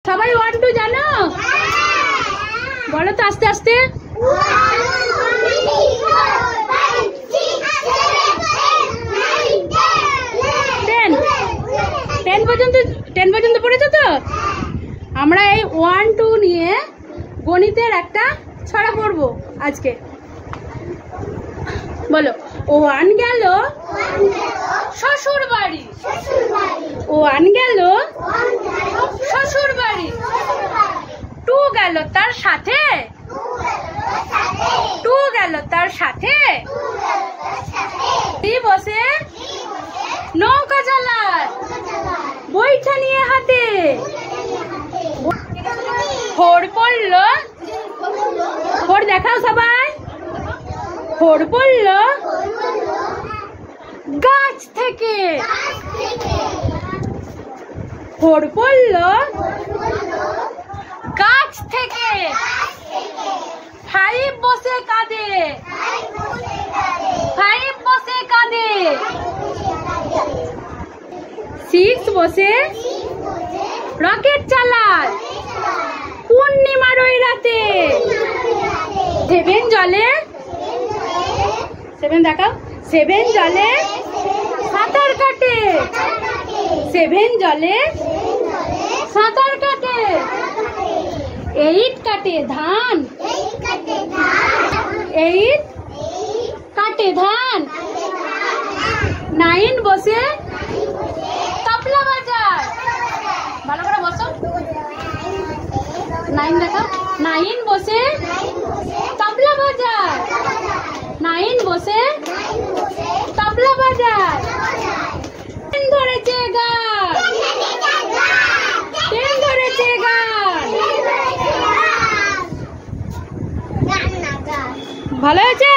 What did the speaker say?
সবাই 1 2 জানো? বলো তো আস্তে আস্তে। 10 পর্যন্ত পড়েছো তো? আমরা এই 1 2 নিয়ে গণিতের একটা ছড়া পড়বো আজকে। বলো, 1 গেল শ্বশুর বাড়ি, 1 গেল শ্বশুর বাড়ি, 2 গেল তার সাথে, 2 গেল তার সাথে, বসে নৌকা চালায় বইটা নিয়ে হাতে, 4 পড়ল, 4 দেখাও সবাই, 4 পড়ল গাছ থেকে, 4 পড়ল গাছ থেকে, 5 বসে কাঁদে, 5 বসে কাঁদে, 6 বসে রকেট চালায় পূর্ণিমার ওই রাতে, 7 জলে, 7 দেখাও, 7 জলে সাঁতার কাটে, 7 জলে সাঁতার কাটে, 8 কাটে ধান, 8 কাটে ধান, 9 বসে তবলা বাজায়, ভালো করে বসো, 9 দেখা, 9 বসে তবলা বাজায়, 9 বসে তবলা বাজায়, 10 ধরেছে গান, 10 ধরেছে গান, ভালো হয়েছে।